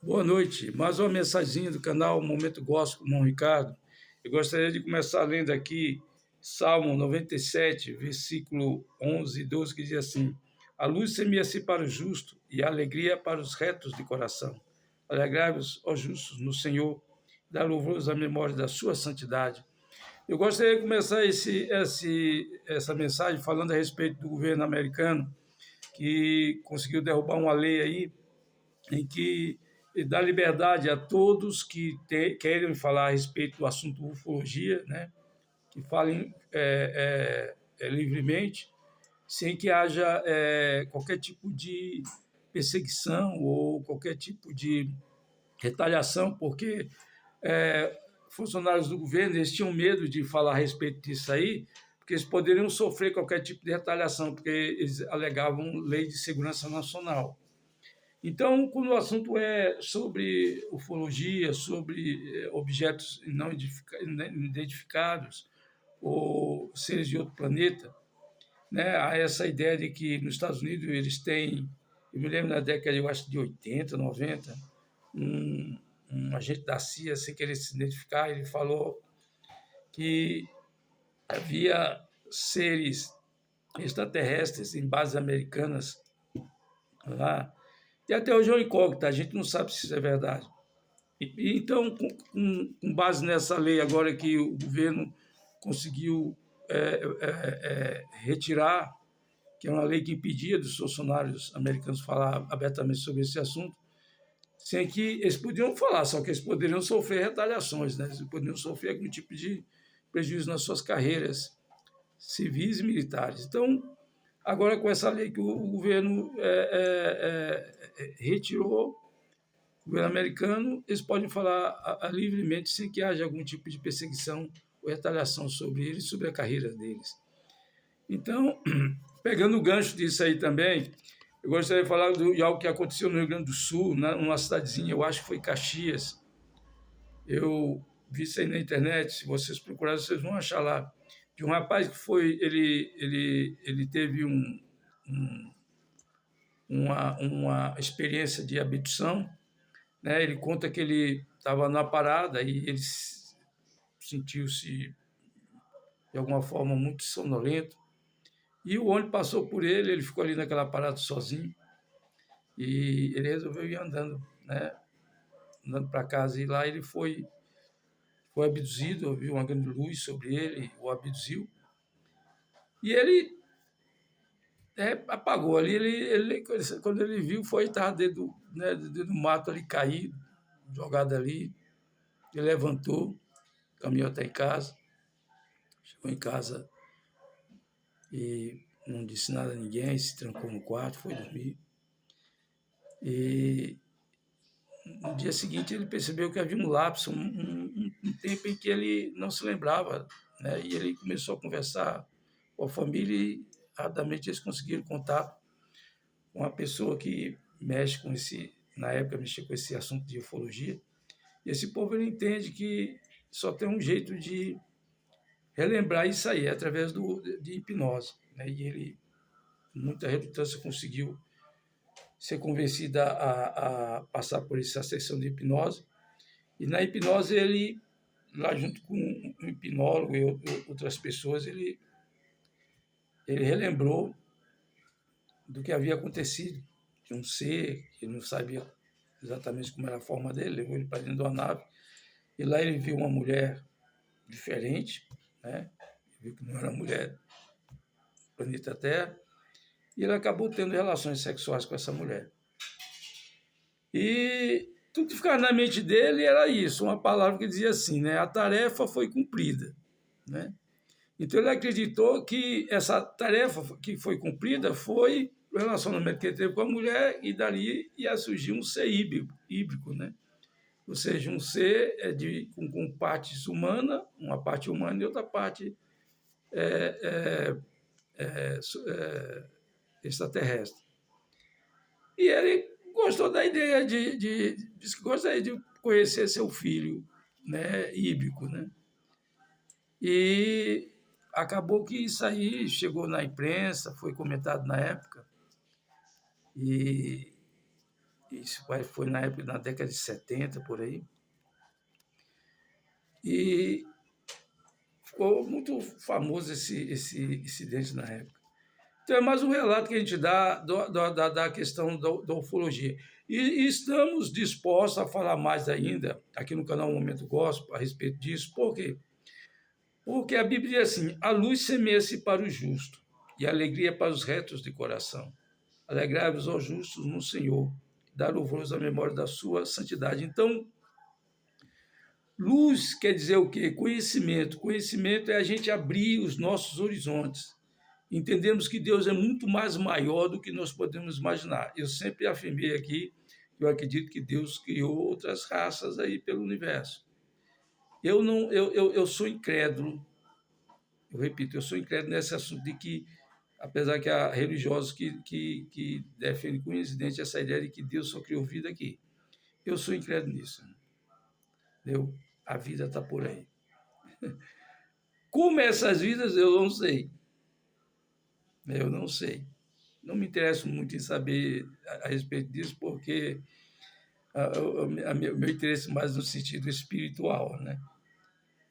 Boa noite. Mais uma mensaginha do canal Momento Gospel com o irmão Ricardo. Eu gostaria de começar lendo aqui Salmo 97, versículo 11 e 12, que diz assim: A luz semeia-se para o justo e a alegria para os retos de coração. Alegrai-vos, ó justos, no Senhor, dá louvores à memória da sua santidade. Eu gostaria de começar essa mensagem falando a respeito do governo americano, que conseguiu derrubar uma lei aí em que dá liberdade a todos que querem falar a respeito do assunto ufologia, né? Que falem livremente, sem que haja qualquer tipo de perseguição ou qualquer tipo de retaliação, porque funcionários do governo eles tinham medo de falar a respeito disso aí, porque eles poderiam sofrer qualquer tipo de retaliação, porque eles alegavam lei de segurança nacional. Então, quando o assunto é sobre ufologia, sobre objetos não identificados ou seres de outro planeta, né, há essa ideia de que nos Estados Unidos eles têm, eu me lembro na década, eu acho, de 80, 90, um agente da CIA, sem querer se identificar, ele falou que havia seres extraterrestres em bases americanas lá. E até hoje é uma incógnita, a gente não sabe se isso é verdade. Então, com base nessa lei agora que o governo conseguiu retirar, que é uma lei que impedia dos funcionários americanos falar abertamente sobre esse assunto, sem que eles podiam falar, só que eles poderiam sofrer retaliações, né? Eles poderiam sofrer algum tipo de prejuízo nas suas carreiras civis e militares. Então, agora com essa lei que o governo retirou, o governo americano, eles podem falar livremente sem que haja algum tipo de perseguição ou retaliação sobre eles, sobre a carreira deles. Então, pegando o gancho disso aí também, eu gostaria de falar de algo que aconteceu no Rio Grande do Sul, numa cidadezinha, eu acho que foi Caxias. Eu vi isso aí na internet, se vocês procurarem, vocês vão achar lá, de um rapaz que foi, ele teve uma experiência de abdução, né? Ele conta que ele estava na parada e ele sentiu-se, de alguma forma, muito sonolento. E o ônibus passou por ele, ele ficou ali naquela parada sozinho. E ele resolveu ir andando, né? Andando para casa. E lá ele foi abduzido, viu uma grande luz sobre ele, o abduziu. E ele apagou ali. Quando ele viu, estava dentro, né, dentro do mato ali, caído, jogado ali. Ele levantou, caminhou até em casa. Chegou em casa e não disse nada a ninguém, se trancou no quarto, foi dormir. E no dia seguinte ele percebeu que havia um lapso, um tempo em que ele não se lembrava, né? E ele começou a conversar com a família e rapidamente eles conseguiram contato com uma pessoa que mexe com na época mexia com esse assunto de ufologia. E esse povo ele entende que só tem um jeito de relembrar isso aí, através de hipnose, né? E ele, com muita relutância, conseguiu ser convencido a passar por essa sessão de hipnose. E na hipnose, ele, lá junto com um hipnólogo e outras pessoas, ele relembrou do que havia acontecido, de um ser que não sabia exatamente como era a forma dele, levou ele para dentro de uma nave, e lá ele viu uma mulher diferente, né? Viu que não era mulher do planeta Terra, e ele acabou tendo relações sexuais com essa mulher. E tudo que ficava na mente dele era isso, uma palavra que dizia assim, né? A tarefa foi cumprida, né? Então ele acreditou que essa tarefa que foi cumprida foi o relacionamento que ele teve com a mulher e dali ia surgir um ser híbrido, né? Ou seja, um ser com partes humanas, uma parte humana e outra parte extraterrestre. E ele gostou da ideia disse que gostaria de conhecer seu filho, né, híbrido, né? E acabou que isso aí chegou na imprensa, foi comentado na época, e Isso foi na época, na década de 70, por aí. E ficou muito famoso esse incidente na época. Então, é mais um relato que a gente dá da questão da ufologia. E estamos dispostos a falar mais ainda, aqui no canal Momento Gospel, a respeito disso. Por quê? Porque a Bíblia diz assim: a luz semeia-se para o justo, e a alegria para os retos de coração. Alegrai-vos, ó justos, no Senhor, dar louvores à memória da sua santidade. Então, luz quer dizer o quê? Conhecimento. Conhecimento é a gente abrir os nossos horizontes. Entendemos que Deus é muito mais maior do que nós podemos imaginar. Eu sempre afirmei aqui que eu acredito que Deus criou outras raças aí pelo universo. Eu não, eu sou incrédulo. Eu repito, eu sou incrédulo nesse assunto de que, apesar que há religiosos que defendem com incidente essa ideia de que Deus só criou vida aqui. Eu sou incrédulo nisso. Entendeu? A vida está por aí. Como essas vidas, eu não sei. Eu não sei. Não me interesso muito em saber a respeito disso, porque meu interesse mais no sentido espiritual, né?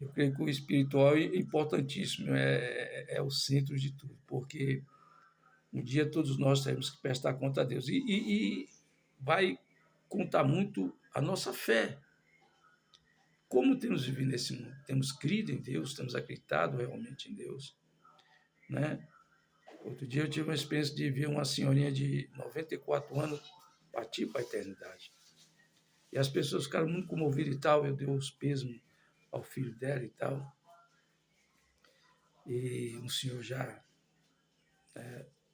Eu creio que o espiritual é importantíssimo, é o centro de tudo, porque um dia todos nós teremos que prestar conta a Deus. E vai contar muito a nossa fé. Como temos vivido nesse mundo? Temos crido em Deus, temos acreditado realmente em Deus, né? Outro dia eu tive uma experiência de ver uma senhorinha de 94 anos partir para a eternidade. E as pessoas ficaram muito comovidas e tal, eu dei os pesos ao filho dela e tal. E um senhor já,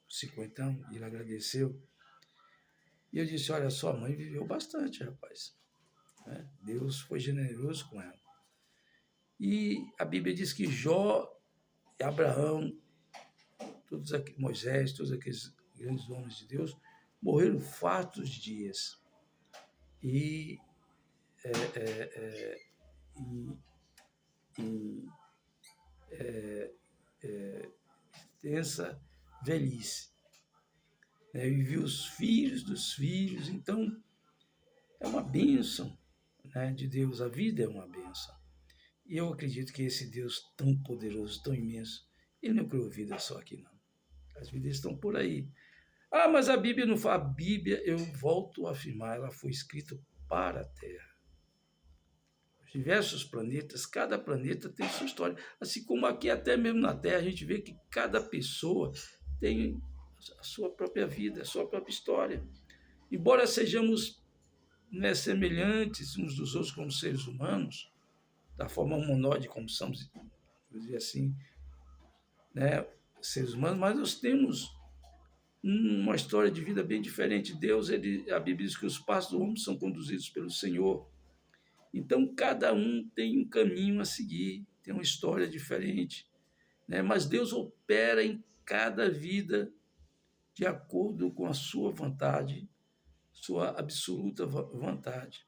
50, ele agradeceu. E eu disse: olha, sua mãe viveu bastante, rapaz. Deus foi generoso com ela. E a Bíblia diz que Jó, Abraão, todos aqueles, Moisés, todos aqueles grandes homens de Deus, morreram fartos dias. E extensa velhice. Né? E viu os filhos dos filhos. Então, é uma bênção, né, de Deus. A vida é uma bênção. E eu acredito que esse Deus tão poderoso, tão imenso, ele não criou vida só aqui, não. As vidas estão por aí. Ah, mas a Bíblia não fala. A Bíblia, eu volto a afirmar, ela foi escrita para a Terra. Os diversos planetas, cada planeta tem sua história. Assim como aqui, até mesmo na Terra, a gente vê que cada pessoa tem a sua própria vida, a sua própria história. Embora sejamos, né, semelhantes uns dos outros como seres humanos, da forma humanoide como somos, vou dizer assim, né, seres humanos, mas nós temos uma história de vida bem diferente. Deus, a Bíblia diz que os passos do homem são conduzidos pelo Senhor. Então, cada um tem um caminho a seguir, tem uma história diferente, né? Mas Deus opera em cada vida de acordo com a sua vontade, sua absoluta vontade.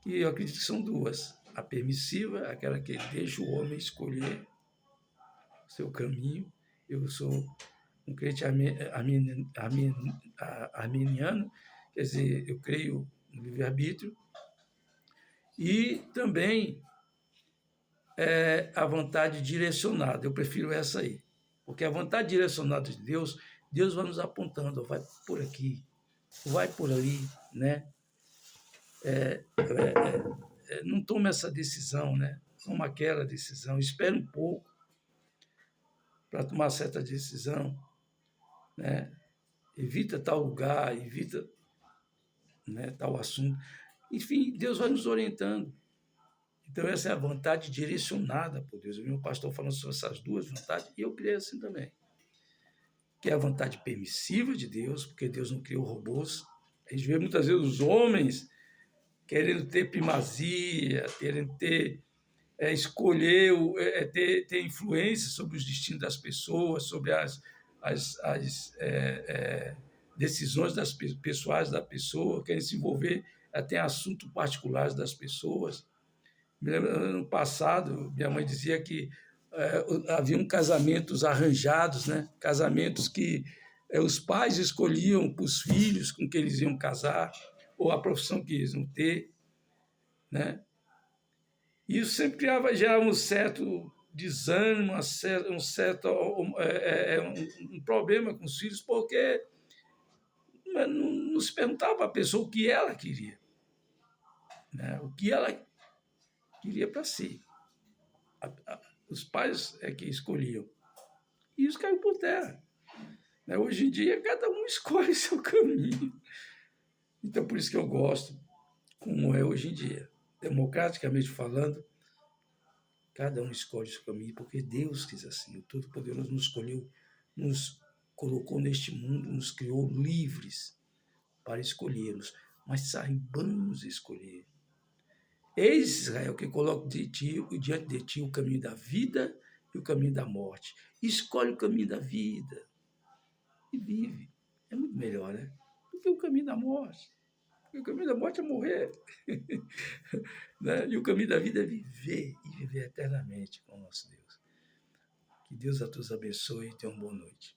E eu acredito que são duas. A permissiva, aquela que deixa o homem escolher o seu caminho. Eu sou um crente arminiano, quer dizer, eu creio no livre-arbítrio. E também a vontade direcionada, eu prefiro essa aí. Porque a vontade direcionada de Deus, Deus vai nos apontando, vai por aqui, vai por ali, né? Não tome essa decisão, né? Toma aquela decisão, espere um pouco para tomar certa decisão, né? Evita tal lugar, evita, né, tal assunto. Enfim, Deus vai nos orientando. Então, essa é a vontade direcionada por Deus. Eu vi um pastor falando sobre essas duas vontades, e eu creio assim também. Que é a vontade permissiva de Deus, porque Deus não criou robôs. A gente vê muitas vezes os homens querendo ter primazia, querendo escolher, ter influência sobre os destinos das pessoas, sobre as decisões pessoais da pessoa, querem se envolver até em assuntos particulares das pessoas. Me lembro, ano passado, minha mãe dizia que haviam casamentos arranjados, né? Casamentos que Os pais escolhiam para os filhos com quem eles iam casar, ou a profissão que eles iam ter, né? Isso sempre gerava um certo desânimo, um problema com os filhos, porque não se perguntava para a pessoa o que ela queria, né? O que ela queria para si. Os pais é que escolhiam. E isso caiu por terra, né? Hoje em dia, cada um escolhe seu caminho. Então, por isso que eu gosto, como é hoje em dia. Democraticamente falando, cada um escolhe seu caminho, porque Deus quis assim. O Todo-Poderoso nos escolheu, nos colocou neste mundo, nos criou livres para escolhermos, mas saibamos escolher. Eis, Israel, que coloca diante de ti o caminho da vida e o caminho da morte. Escolhe o caminho da vida e vive. É muito melhor, né? Do que o caminho da morte. Porque o caminho da morte é morrer. Né? E o caminho da vida é viver e viver eternamente com o nosso Deus. Que Deus a todos abençoe e tenha uma boa noite.